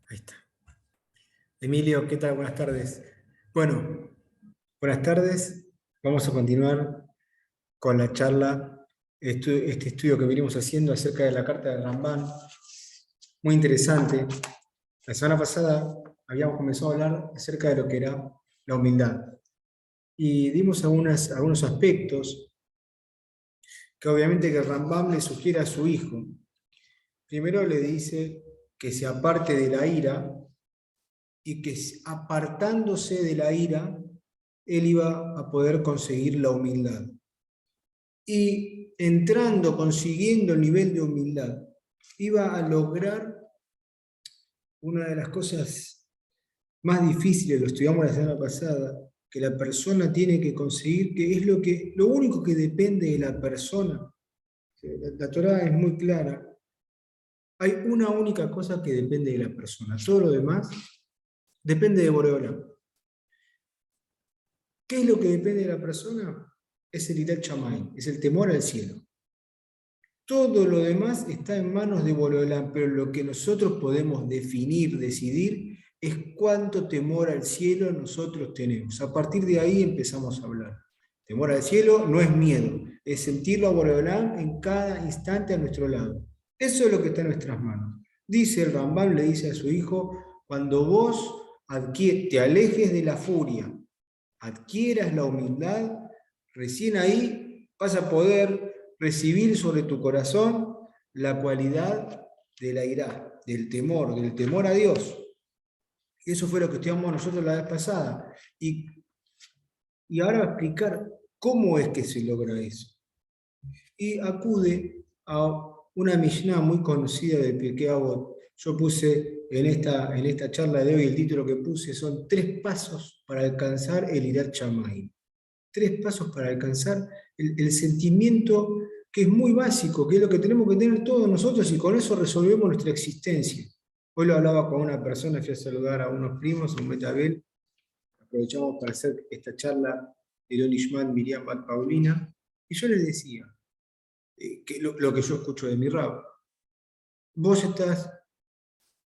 Ahí está. Emilio, ¿qué tal? Buenas tardes. Bueno, buenas tardes. Vamos a continuar con la charla, este estudio que venimos haciendo acerca de la carta de Rambam. Muy interesante. La semana pasada habíamos comenzado a hablar acerca de lo que era la humildad. Y dimos algunos aspectos que obviamente que Rambam le sugiere a su hijo. Primero le dice que se aparte de la ira y que apartándose de la ira, él iba a poder conseguir la humildad. Y entrando, consiguiendo el nivel de humildad, iba a lograr una de las cosas más difíciles, lo estudiamos la semana pasada, que la persona tiene que conseguir, que es lo único que depende de la persona. La Torá es muy clara. Hay una única cosa que depende de la persona. Todo lo demás depende de Boreola. ¿Qué es lo que depende de la persona? Es el Irat Shamayim, es el temor al cielo. Todo lo demás está en manos de Boreolam, pero lo que nosotros podemos definir, decidir, es cuánto temor al cielo nosotros tenemos. A partir de ahí empezamos a hablar. Temor al cielo no es miedo, es sentirlo a Boreolam en cada instante a nuestro lado. Eso es lo que está en nuestras manos. Dice el Rambam, le dice a su hijo, cuando vos te alejes de la furia, adquieras la humildad, recién ahí vas a poder recibir sobre tu corazón la cualidad de la ira, del temor a Dios. Eso fue lo que estudiamos nosotros la vez pasada. Y ahora voy a explicar cómo es que se logra eso. Y acude a una Mishnah muy conocida de Pirkei Avot. Yo puse en esta charla de hoy, el título que puse son 3 pasos para alcanzar el Irat Shamayim. 3 pasos para alcanzar el sentimiento que es muy básico, que es lo que tenemos que tener todos nosotros y con eso resolvemos nuestra existencia. Hoy lo hablaba con una persona, fui a saludar a unos primos, un Betabel, aprovechamos para hacer esta charla de Don Ishman, Miriam Bat Paulina, y yo les decía, que lo que yo escucho de mi rabo, vos estás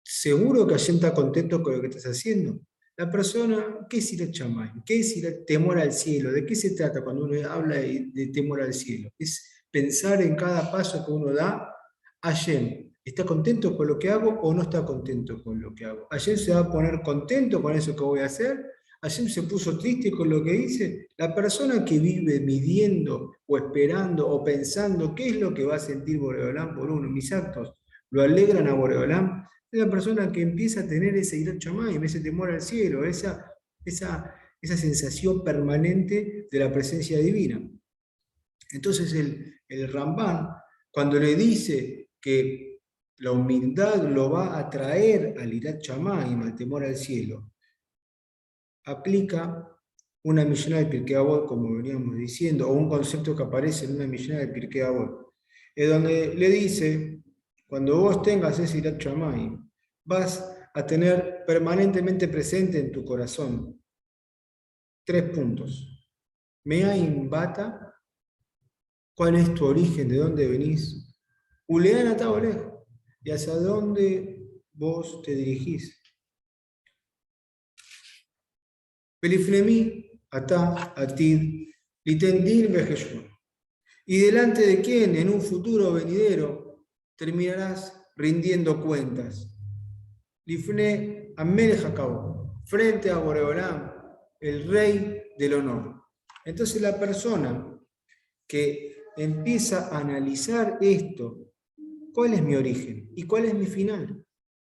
seguro que Hashem está contento con lo que estás haciendo. La persona, ¿qué es ir a Chamay? ¿Qué es ir a temor al cielo? ¿De qué se trata cuando uno habla de temor al cielo? Es pensar en cada paso que uno da, Hashem, ¿está contento con lo que hago o no está contento con lo que hago? Hashem se va a poner contento con eso que voy a hacer. Hashem se puso triste con lo que hice. La persona que vive midiendo o esperando o pensando qué es lo que va a sentir Boreolam por uno, mis actos, lo alegran a Boreolam, es la persona que empieza a tener ese Irat Shamayim, ese temor al cielo, esa sensación permanente de la presencia divina. Entonces el Rambam, cuando le dice que la humildad lo va a traer al Irat Shamayim, al temor al cielo, aplica una Mishnah de Pirkei Avot, como veníamos diciendo, o un concepto que aparece en una Mishnah de Pirkei Avot, es donde le dice, cuando vos tengas ese Irat Shamayim, vas a tener permanentemente presente en tu corazón 3 puntos. Meaim Bata, ¿cuál es tu origen? ¿De dónde venís? Ulean Atabolej, ¿y hacia dónde vos te dirigís? Peliflemi, Atá, Atid, Litendir, Vejeshun. ¿Y delante de quién en un futuro venidero terminarás rindiendo cuentas? Lifne Amel Jacob, frente a Boreolam, el rey del honor. Entonces la persona que empieza a analizar esto, ¿cuál es mi origen? ¿Y cuál es mi final?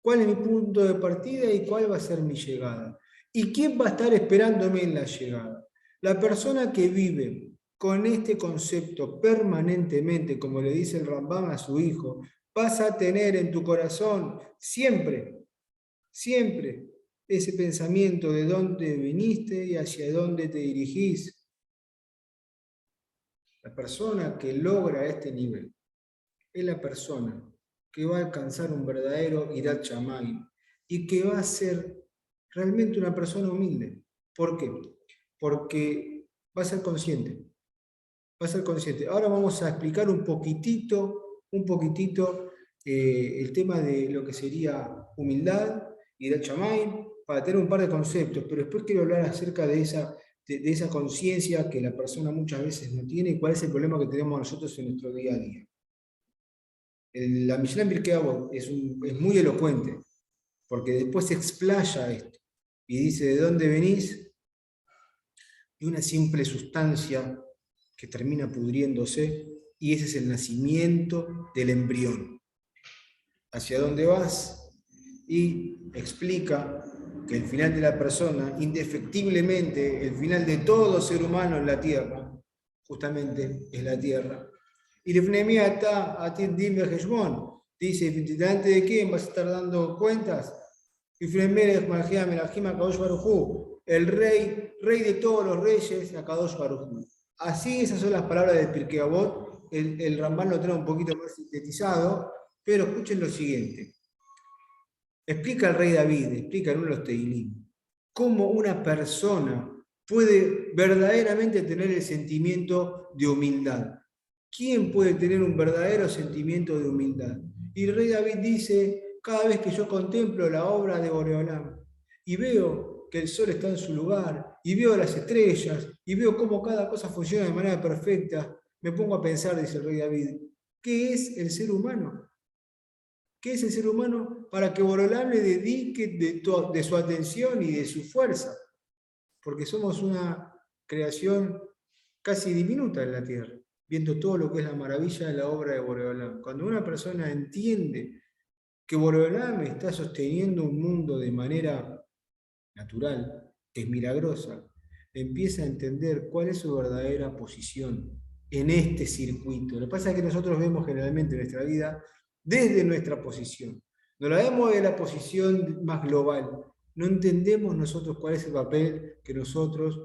¿Cuál es mi punto de partida y cuál va a ser mi llegada? ¿Y quién va a estar esperándome en la llegada? La persona que vive con este concepto permanentemente, como le dice el Rambam a su hijo, vas a tener en tu corazón siempre ese pensamiento de dónde viniste y hacia dónde te dirigís. La persona que logra este nivel es la persona que va a alcanzar un verdadero Irat Shamayim y que va a ser realmente una persona humilde. ¿Por qué? Porque va a ser consciente. Va a ser consciente. Ahora vamos a explicar un poquitito el tema de lo que sería humildad Hirat Shamayim, para tener un par de conceptos, pero después quiero hablar acerca de esa conciencia que la persona muchas veces no tiene y cuál es el problema que tenemos nosotros en nuestro día a día. La Mishnah en Pirkei Avot es muy elocuente, porque después se explaya esto y dice: ¿de dónde venís? De una simple sustancia que termina pudriéndose, y ese es el nacimiento del embrión. ¿Hacia dónde vas? Y explica que el final de la persona, indefectiblemente, el final de todo ser humano en la tierra, justamente es la tierra. Y Lefnemia está a ti dime Heshbon, dice: ¿delante de quién vas a estar dando cuentas? El rey de todos los reyes, Akadosh Baruj Hu. Así, esas son las palabras del Pirkei Avot. El Rambam lo trae un poquito más sintetizado, pero escuchen lo siguiente. Explica el rey David, explica en uno de los Tehilim, cómo una persona puede verdaderamente tener el sentimiento de humildad. ¿Quién puede tener un verdadero sentimiento de humildad? Y el rey David dice: cada vez que yo contemplo la obra de Boreolam y veo que el sol está en su lugar, y veo las estrellas, y veo cómo cada cosa funciona de manera perfecta, me pongo a pensar, dice el rey David, ¿qué es el ser humano? ¿Qué es el ser humano? Para que Boreolam le dedique de su atención y de su fuerza, porque somos una creación casi diminuta en la tierra, viendo todo lo que es la maravilla de la obra de Boreolam. Cuando una persona entiende que Boreolam está sosteniendo un mundo de manera natural, que es milagrosa, empieza a entender cuál es su verdadera posición en este circuito. Lo que pasa es que nosotros vemos generalmente en nuestra vida desde nuestra posición. No la vemos de la posición más global. No entendemos nosotros cuál es el papel que nosotros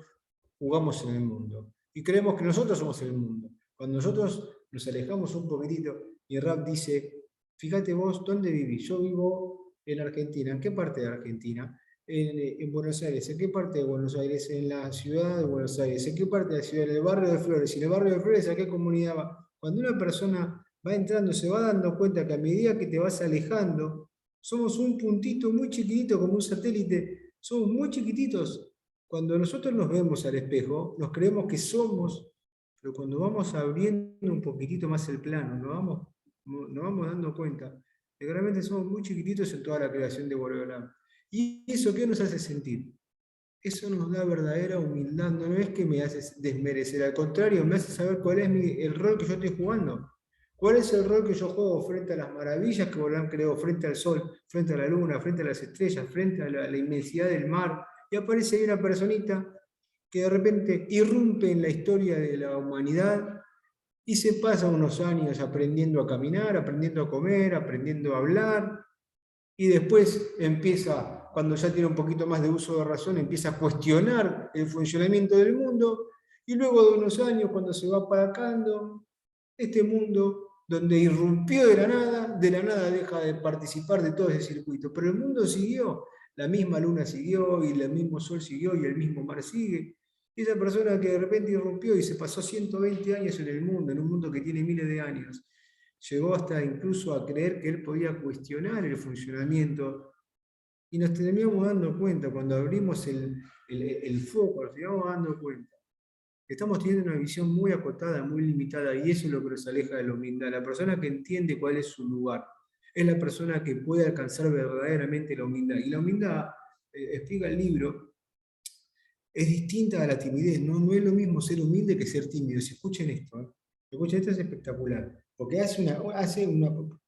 jugamos en el mundo. Y creemos que nosotros somos el mundo. Cuando nosotros nos alejamos un poquitito, y Rab dice: fíjate vos, ¿dónde vivís? Yo vivo en Argentina. ¿En qué parte de Argentina? En Buenos Aires. ¿En qué parte de Buenos Aires? En la ciudad de Buenos Aires. ¿En qué parte de la ciudad? En el barrio de Flores. ¿Y en el barrio de Flores a qué comunidad va? Cuando una persona va entrando, se va dando cuenta que a medida que te vas alejando, somos un puntito muy chiquitito, como un satélite. Somos muy chiquititos. Cuando nosotros nos vemos al espejo, nos creemos que somos, pero cuando vamos abriendo un poquitito más el plano, nos vamos dando cuenta de que realmente somos muy chiquititos en toda la creación de Boreolam. ¿Y eso qué nos hace sentir? Eso nos da verdadera humildad, no es que me hace desmerecer, al contrario, me hace saber cuál es el rol que yo estoy jugando. ¿Cuál es el rol que yo juego frente a las maravillas que Boreolam creó, frente al sol, frente a la luna, frente a las estrellas, frente a la inmensidad del mar? Y aparece ahí una personita que de repente irrumpe en la historia de la humanidad y se pasa unos años aprendiendo a caminar, aprendiendo a comer, aprendiendo a hablar, y después empieza, cuando ya tiene un poquito más de uso de razón, empieza a cuestionar el funcionamiento del mundo, y luego de unos años, cuando se va apagando, este mundo, donde irrumpió de la nada deja de participar de todo ese circuito, pero el mundo siguió, la misma luna siguió, y el mismo sol siguió, y el mismo mar sigue. Y esa persona que de repente irrumpió y se pasó 120 años en el mundo, en un mundo que tiene miles de años, llegó hasta incluso a creer que él podía cuestionar el funcionamiento, y nos terminamos dando cuenta, cuando abrimos el foco, nos terminamos dando cuenta que estamos teniendo una visión muy acotada, muy limitada, y eso es lo que nos aleja de la humildad. La persona que entiende cuál es su lugar es la persona que puede alcanzar verdaderamente la humildad. Y la humildad, explica el libro, es distinta a la timidez. No es lo mismo ser humilde que ser tímido. Si escuchen esto, escuchen, esto es espectacular, porque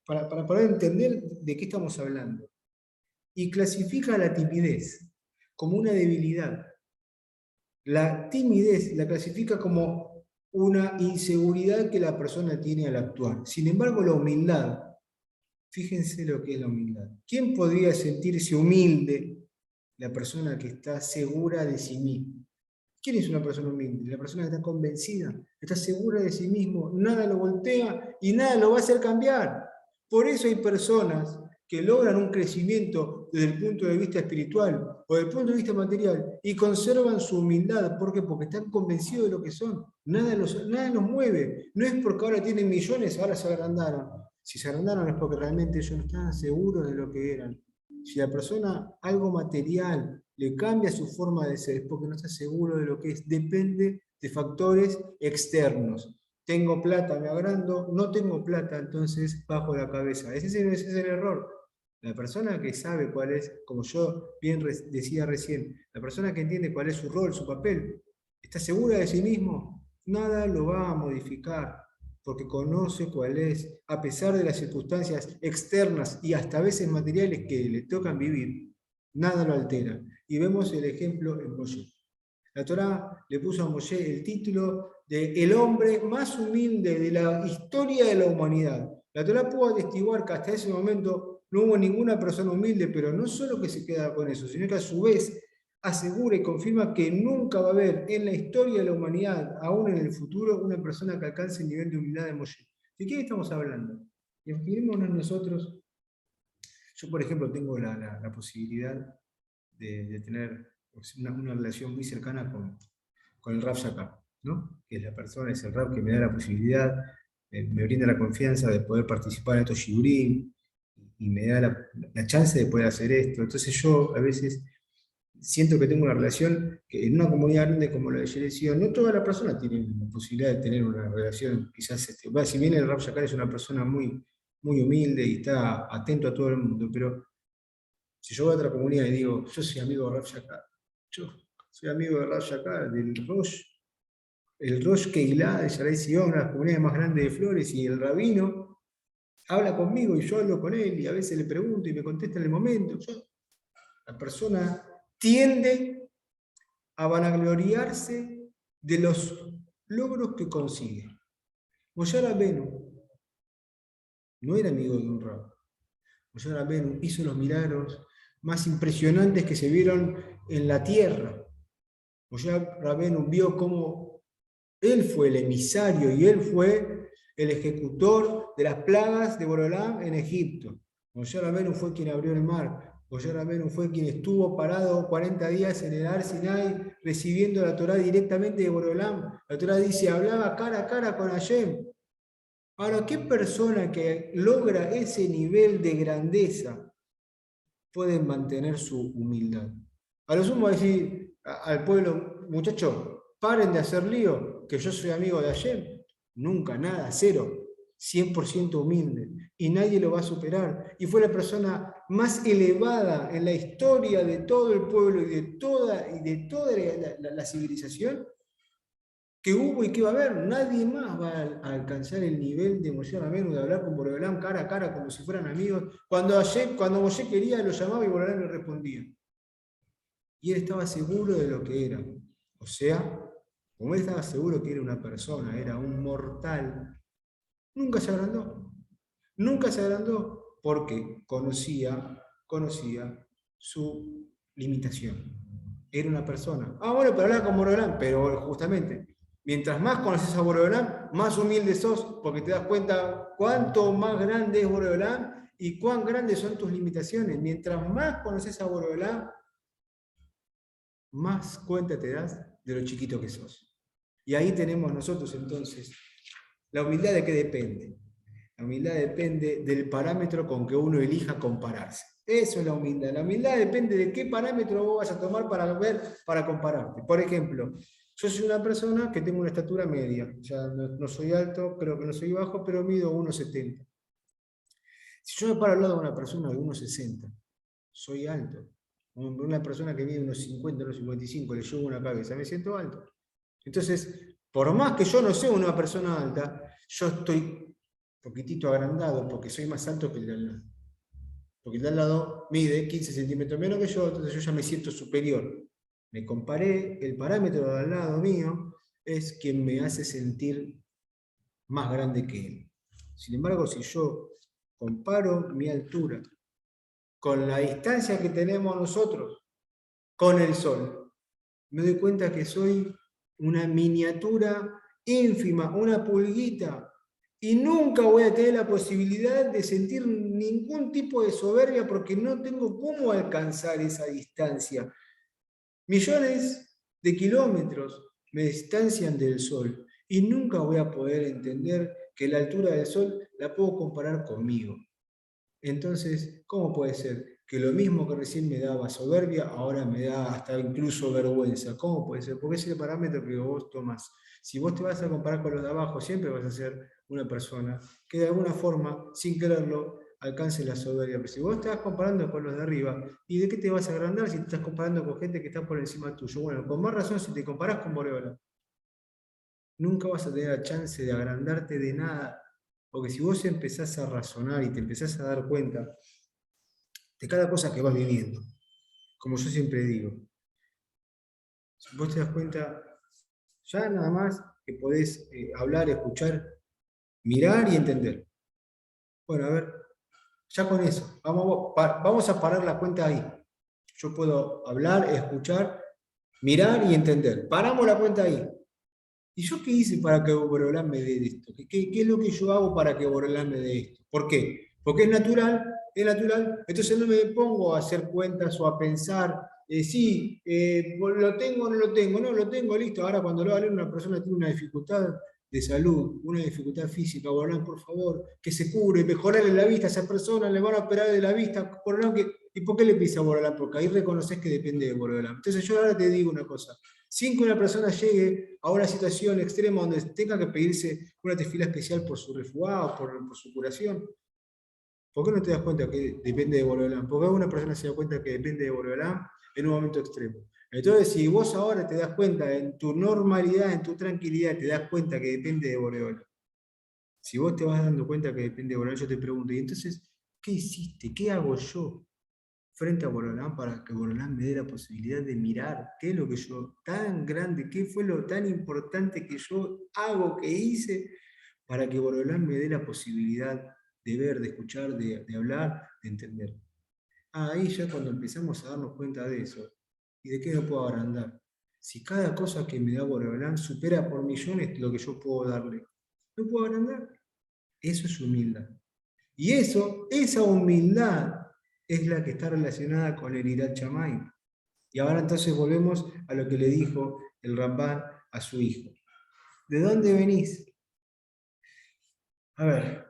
para poder entender de qué estamos hablando, y clasifica la timidez como una debilidad. La timidez la clasifica como una inseguridad que la persona tiene al actuar. Sin embargo, la humildad, fíjense lo que es la humildad. ¿Quién podría sentirse humilde? La persona que está segura de sí misma. ¿Quién es una persona humilde? La persona que está convencida, está segura de sí mismo, nada lo voltea y nada lo va a hacer cambiar. Por eso hay personas que logran un crecimiento desde el punto de vista espiritual o desde el punto de vista material y conservan su humildad. ¿Por qué? Porque están convencidos de lo que son. Nada los mueve. No es porque ahora tienen millones, ahora se agrandaron. Si se agrandaron es porque realmente ellos no estaban seguros de lo que eran. Si la persona algo material le cambia su forma de ser, es porque no está seguro de lo que es. Depende de factores externos. Tengo plata, me agrando, no tengo plata, entonces bajo la cabeza. Ese es el error. La persona que sabe cuál es, como yo bien decía recién, la persona que entiende cuál es su rol, su papel, está segura de sí mismo, nada lo va a modificar, porque conoce cuál es, a pesar de las circunstancias externas y hasta a veces materiales que le tocan vivir, nada lo altera. Y vemos el ejemplo en Moshe. La Torá le puso a Moshe el título de el hombre más humilde de la historia de la humanidad. La Torá pudo atestiguar que hasta ese momento no hubo ninguna persona humilde, pero no solo que se queda con eso, sino que a su vez asegura y confirma que nunca va a haber en la historia de la humanidad, aún en el futuro, una persona que alcance el nivel de humildad de Moshe. ¿De qué estamos hablando? Imaginémonos nosotros, yo por ejemplo tengo la posibilidad de tener una relación muy cercana con el Rav Shakar, ¿no? Que es la persona, es el Rav que me da la posibilidad, me brinda la confianza de poder participar en estos shiurim y me da la chance de poder hacer esto. Entonces yo a veces siento que tengo una relación que en una comunidad grande como la de Yerecio, no todas las personas tienen la posibilidad de tener una relación, quizás, si bien el Rav Shakar es una persona muy, muy humilde y está atento a todo el mundo, pero si yo voy a otra comunidad y digo, yo soy amigo de Rav Shakar, yo soy amigo de Rav Shakar, del Rosh, el Rosh Keilah de Sharai Sion, una de las comunidades más grandes de Flores, y el rabino habla conmigo y yo hablo con él, y a veces le pregunto y me contesta en el momento. La persona tiende a vanagloriarse de los logros que consigue. Moshe Rabbeinu no era amigo de un rab. Moshe Rabbeinu hizo los milagros más impresionantes que se vieron en la tierra. Moshe Rabbeinu vio cómo él fue el emisario y él fue el ejecutor de las plagas de Borolam en Egipto. Moshe Rabbeinu fue quien abrió el mar. Moshe Rabbeinu fue quien estuvo parado 40 días en el Har Sinai recibiendo la Torá directamente de Borolam. La Torá dice, hablaba cara a cara con Hashem. Ahora, ¿qué persona que logra ese nivel de grandeza puede mantener su humildad? A lo sumo decir al pueblo, muchachos, paren de hacer lío, que yo soy amigo de Hashem. Nunca, nada, cero. 100% humilde. Y nadie lo va a superar. Y fue la persona más elevada en la historia de todo el pueblo y de toda la civilización que hubo y que va a haber. Nadie más va a alcanzar el nivel de Moshe Rabbeinu, de hablar con Borolam cara a cara como si fueran amigos. Cuando Moshe quería, lo llamaba y Borolam le respondía. Y él estaba seguro de lo que era. O sea, como él estaba seguro que era una persona, era un mortal, nunca se agrandó. Nunca se agrandó porque conocía su limitación. Era una persona. Bueno, pero hablar con Borolam, pero justamente, mientras más conoces a Borolam, más humilde sos, porque te das cuenta cuánto más grande es Borolam y cuán grandes son tus limitaciones. Mientras más conoces a Borolam, más cuenta te das de lo chiquito que sos. Y ahí tenemos nosotros entonces, ¿la humildad de qué depende? La humildad depende del parámetro con que uno elija compararse. Eso es la humildad. La humildad depende de qué parámetro vos vas a tomar para compararte. Por ejemplo, yo soy una persona que tengo una estatura media. Ya no soy alto, creo que no soy bajo, pero mido 1,70. Si yo me paro al lado de una persona de 1,60, soy alto. Una persona que mide unos 50, unos 55, le llevo una cabeza, me siento alto. Entonces, por más que yo no sea una persona alta, yo estoy un poquitito agrandado porque soy más alto que el de al lado. Porque el de al lado mide 15 centímetros menos que yo, entonces yo ya me siento superior. Me comparé, el parámetro de al lado mío es quien me hace sentir más grande que él. Sin embargo, si yo comparo mi altura con la distancia que tenemos nosotros con el Sol, me doy cuenta que soy una miniatura ínfima, una pulguita, y nunca voy a tener la posibilidad de sentir ningún tipo de soberbia porque no tengo cómo alcanzar esa distancia. Millones de kilómetros me distancian del Sol y nunca voy a poder entender que la altura del Sol la puedo comparar conmigo. Entonces, ¿cómo puede ser que lo mismo que recién me daba soberbia, ahora me da hasta incluso vergüenza? ¿Cómo puede ser? Porque ese es el parámetro que vos tomás. Si vos te vas a comparar con los de abajo, siempre vas a ser una persona que de alguna forma, sin quererlo, alcance la soberbia. Pero si vos te vas comparando con los de arriba, ¿y de qué te vas a agrandar si te estás comparando con gente que está por encima tuyo? Bueno, con más razón si te comparás con Boreola. Nunca vas a tener la chance de agrandarte de nada. Porque si vos empezás a razonar y te empezás a dar cuenta de cada cosa que vas viviendo, como yo siempre digo, si vos te das cuenta, ya nada más que podés hablar, escuchar, mirar y entender. Bueno, a ver, ya con eso, vamos a parar la cuenta ahí. Yo puedo hablar, escuchar, mirar y entender. Paramos la cuenta ahí. ¿Y yo qué hice para que Borolán me dé esto? ¿Qué es lo que yo hago para que Borolán me dé esto? ¿Por qué? Porque es natural. Entonces no me pongo a hacer cuentas o a pensar, sí, lo tengo o no lo tengo. No, lo tengo, listo. Ahora cuando lo va a leer una persona tiene una dificultad de salud, una dificultad física, Borolán, por favor, que se cure, mejorarle la vista a esa persona, le van a operar de la vista, Borolán, ¿y por qué le pisa a Borolán? Porque ahí reconoces que depende de Borolán. Entonces yo ahora te digo una cosa. Sin que una persona llegue a una situación extrema donde tenga que pedirse una tefila especial por su refugado, por su curación. ¿Por qué no te das cuenta que depende de Borobalán? ¿Por qué una persona se da cuenta que depende de Borobalán en un momento extremo? Entonces, si vos ahora te das cuenta, en tu normalidad, en tu tranquilidad, te das cuenta que depende de Borobalán. Si vos te vas dando cuenta que depende de Borobalán, yo te pregunto, ¿y entonces qué hiciste? ¿Qué hago yo frente a Borolán para que Borolán me dé la posibilidad de mirar qué es lo que yo tan grande, qué fue lo tan importante que yo hago, que hice, para que Borolán me dé la posibilidad de ver, de escuchar, de hablar, de entender? Ahí ya cuando empezamos a darnos cuenta de eso, ¿y de qué no puedo agrandar? Si cada cosa que me da Borolán supera por millones lo que yo puedo darle, ¿no puedo agrandar? Eso es humildad. Y esa humildad es la que está relacionada con el Irat Shammai. Y ahora entonces volvemos a lo que le dijo el Rambán a su hijo. ¿De dónde venís? A ver,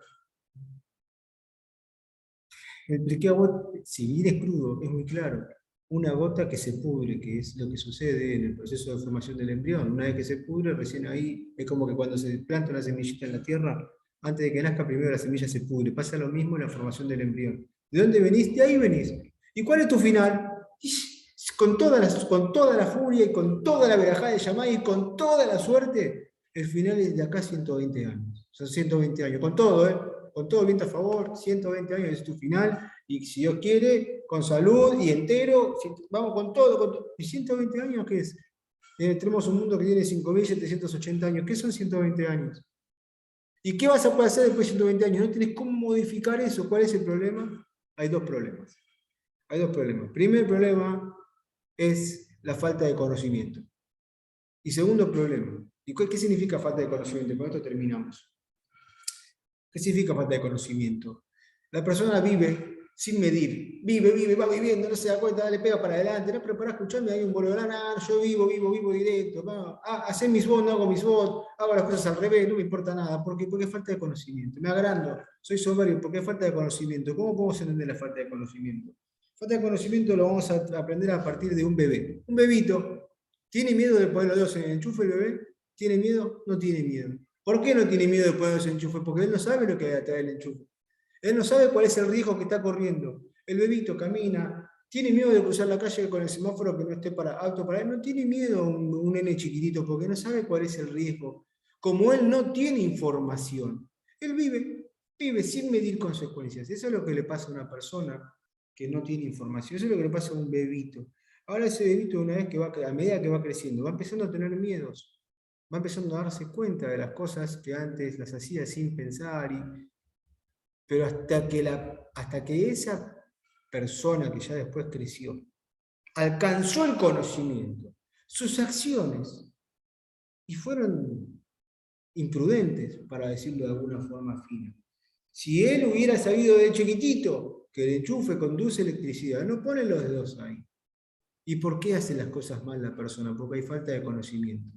el Pirkei Avot, si bien es crudo, es muy claro. Una gota que se pudre, que es lo que sucede en el proceso de formación del embrión. Una vez que se pudre, recién ahí es como que cuando se planta una semillita en la tierra, antes de que nazca primero la semilla se pudre. Pasa lo mismo en la formación del embrión. ¿De dónde venís? De ahí venís. ¿Y cuál es tu final? Con toda la furia y con toda la verajá de Yamai y con toda la suerte, el final es de acá 120 años. Son 120 años, con todo, ¿eh? Con todo viento a favor, 120 años es tu final, y si Dios quiere, con salud y entero, vamos con todo. ¿Y 120 años qué es? Tenemos un mundo que tiene 5.780 años. ¿Qué son 120 años? ¿Y qué vas a poder hacer después de 120 años? No tenés cómo modificar eso. ¿Cuál es el problema? Hay dos problemas. Hay dos problemas. Primer problema es la falta de conocimiento. Y segundo problema. ¿Y qué significa falta de conocimiento? Con esto terminamos. ¿Qué significa falta de conocimiento? La persona vive sin medir, vive, va viviendo, no se da cuenta, le pega para adelante, no, pero para escucharme hay un bolodán, yo vivo directo, hacer mis votos, no hago mis votos, hago las cosas al revés, no me importa nada, porque es falta de conocimiento, me agrando, soy soberbio, porque es falta de conocimiento. ¿Cómo podemos entender la falta de conocimiento? Falta de conocimiento lo vamos a aprender a partir de un bebé. Un bebito, ¿tiene miedo de poner los dedos en el enchufe el bebé? ¿Tiene miedo? No tiene miedo. ¿Por qué no tiene miedo de poner ese enchufe? Porque él no sabe lo que hay atrás del enchufe. Él no sabe cuál es el riesgo que está corriendo. El bebito camina, tiene miedo de cruzar la calle con el semáforo que no esté para auto para él. No tiene miedo un nene chiquitito porque no sabe cuál es el riesgo. Como él no tiene información, él vive sin medir consecuencias. Eso es lo que le pasa a una persona que no tiene información. Eso es lo que le pasa a un bebito. Ahora ese bebito, una vez que a medida que va creciendo, va empezando a tener miedos, va empezando a darse cuenta de las cosas que antes las hacía sin pensar, pero hasta que esa persona que ya después creció alcanzó el conocimiento, sus acciones, y fueron imprudentes, para decirlo de alguna forma fina. Si él hubiera sabido de chiquitito que el enchufe conduce electricidad, no pone los dedos ahí. ¿Y por qué hace las cosas mal la persona? Porque hay falta de conocimiento.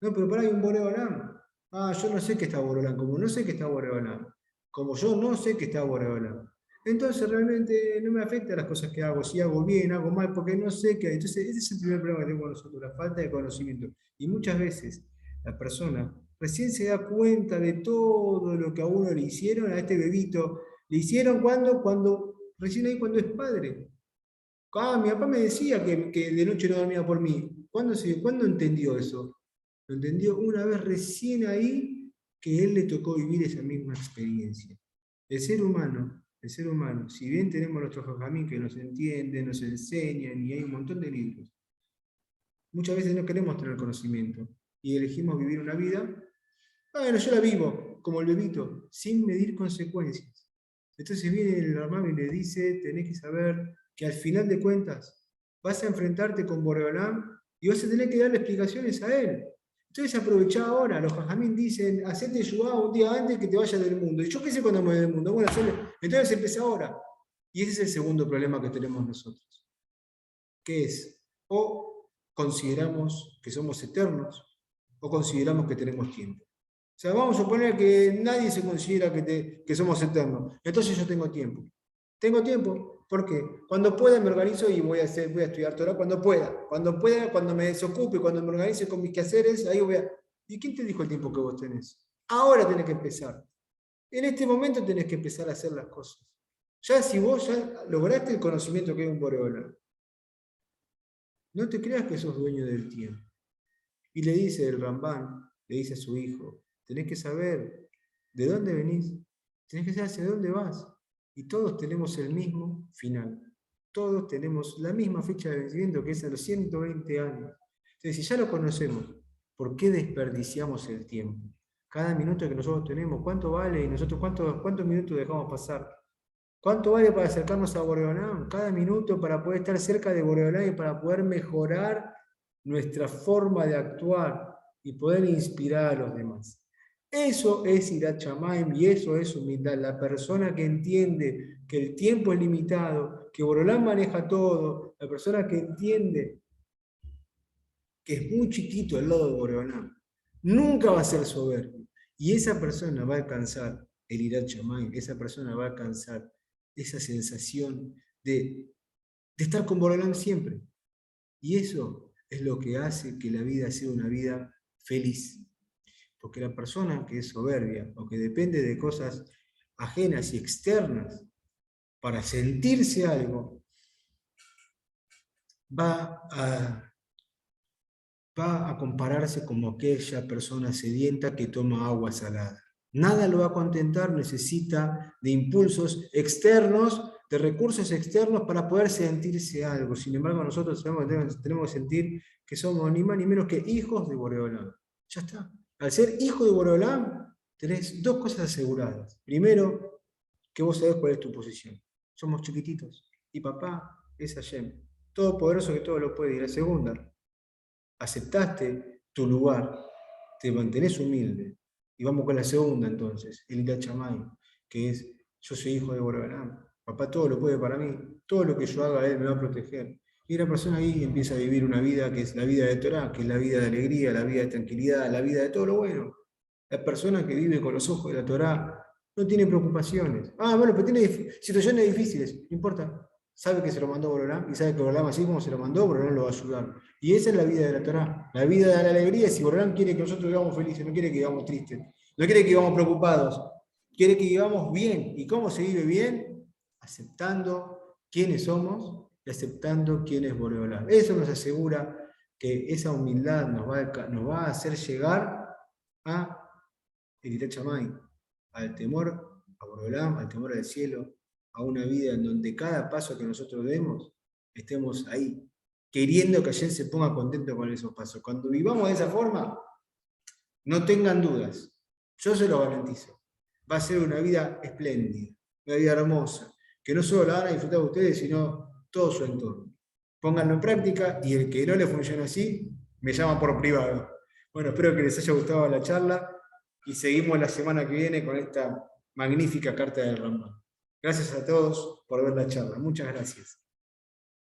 No, pero para hay un Boreolam. Yo no sé qué está Boreolam. Como no sé qué está Boreolam. Como yo no sé qué está Boreolam. entonces realmente no me afecta las cosas que hago, si hago bien, hago mal, porque no sé qué hay. Entonces ese es el primer problema que tenemos nosotros, la falta de conocimiento. Y muchas veces la persona recién se da cuenta de todo lo que a uno le hicieron, a este bebito. ¿Le hicieron cuando recién ahí cuando es padre? Ah, mi papá me decía que de noche no dormía por mí. ¿Cuándo entendió eso? Lo entendió una vez recién ahí que él le tocó vivir esa misma experiencia. El ser humano, si bien tenemos nuestros jajamín que nos entienden, nos enseñan y hay un montón de libros, muchas veces no queremos tener conocimiento y elegimos vivir una vida, bueno, yo la vivo, como el bebito, sin medir consecuencias. Entonces viene el hermano y le dice, tenés que saber que al final de cuentas vas a enfrentarte con Boreolam y vas a tener que darle explicaciones a él. Entonces aprovechá ahora, los jajamín dicen, hacete yugá un día antes que te vayas del mundo. ¿Y yo qué sé cuando me voy del mundo? Bueno, entonces empecé ahora. Y ese es el segundo problema que tenemos nosotros. ¿Qué es? O consideramos que somos eternos o consideramos que tenemos tiempo. O sea, vamos a suponer que nadie se considera que somos eternos. Entonces yo tengo tiempo. Tengo tiempo. ¿Por qué? Cuando pueda me organizo y voy a estudiar Torah cuando pueda. Cuando pueda, cuando me desocupe, cuando me organice con mis quehaceres, ahí voy a... ¿Y quién te dijo el tiempo que vos tenés? Ahora tenés que empezar. En este momento tenés que empezar a hacer las cosas. Ya si vos ya lograste el conocimiento que hay un Boreola, no te creas que sos dueño del tiempo. Y le dice el Rambán, le dice a su hijo, tenés que saber de dónde venís, tenés que saber hacia dónde vas. Y todos tenemos el mismo final. Todos tenemos la misma fecha de vencimiento, que es a los 120 años. Entonces, si ya lo conocemos, ¿por qué desperdiciamos el tiempo? Cada minuto que nosotros tenemos, ¿cuánto vale? Y nosotros, ¿cuántos minutos dejamos pasar? ¿Cuánto vale para acercarnos a Boreolam? Cada minuto para poder estar cerca de Boreolam y para poder mejorar nuestra forma de actuar y poder inspirar a los demás. Eso es Irat Shamayim y eso es humildad. La persona que entiende que el tiempo es limitado, que Boreolam maneja todo, la persona que entiende que es muy chiquito el lado de Boreolam, nunca va a ser soberbio. Y esa persona va a alcanzar el Irat Shamayim, esa persona va a alcanzar esa sensación de estar con Boreolam siempre. Y eso es lo que hace que la vida sea una vida feliz. Porque la persona que es soberbia o que depende de cosas ajenas y externas para sentirse algo, va a compararse como aquella persona sedienta que toma agua salada. Nada lo va a contentar, necesita de impulsos externos, de recursos externos para poder sentirse algo. Sin embargo, nosotros tenemos que sentir que somos ni más ni menos que hijos de Boreolam. Ya está. Al ser hijo de Boreolam, tenés dos cosas aseguradas. Primero, que vos sabés cuál es tu posición. Somos chiquititos. Y papá es Hashem, todopoderoso que todo lo puede. Y la segunda, aceptaste tu lugar, te mantenés humilde. Y vamos con la segunda entonces, el Irat Shamayim, que es, yo soy hijo de Boreolam, papá todo lo puede para mí, todo lo que yo haga él me va a proteger. Y la persona ahí empieza a vivir una vida que es la vida de Torah, que es la vida de alegría, la vida de tranquilidad, la vida de todo lo bueno. La persona que vive con los ojos de la Torah no tiene preocupaciones. Ah, bueno, pero tiene situaciones difíciles, no importa. Sabe que se lo mandó Boreolam y sabe que Boreolam, así como se lo mandó, Boreolam lo va a ayudar. Y esa es la vida de la Torah. La vida de la alegría, si Boreolam quiere que nosotros vivamos felices, no quiere que vivamos tristes, no quiere que vivamos preocupados, quiere que vivamos bien. ¿Y cómo se vive bien? Aceptando quiénes somos y aceptando quién es Boreolam. Eso nos asegura que esa humildad nos va a hacer llegar a el Irat Shamayim, al temor a Boreolam, al temor al cielo, a una vida en donde cada paso que nosotros demos, estemos ahí, queriendo que Hashem se ponga contento con esos pasos. Cuando vivamos de esa forma, no tengan dudas, yo se lo garantizo, va a ser una vida espléndida, una vida hermosa, que no solo la van a disfrutar ustedes, sino todo su entorno. Pónganlo en práctica y el que no le funcione así, me llama por privado. Bueno, espero que les haya gustado la charla y seguimos la semana que viene con esta magnífica carta del Rambam. Gracias a todos por ver la charla. Muchas gracias.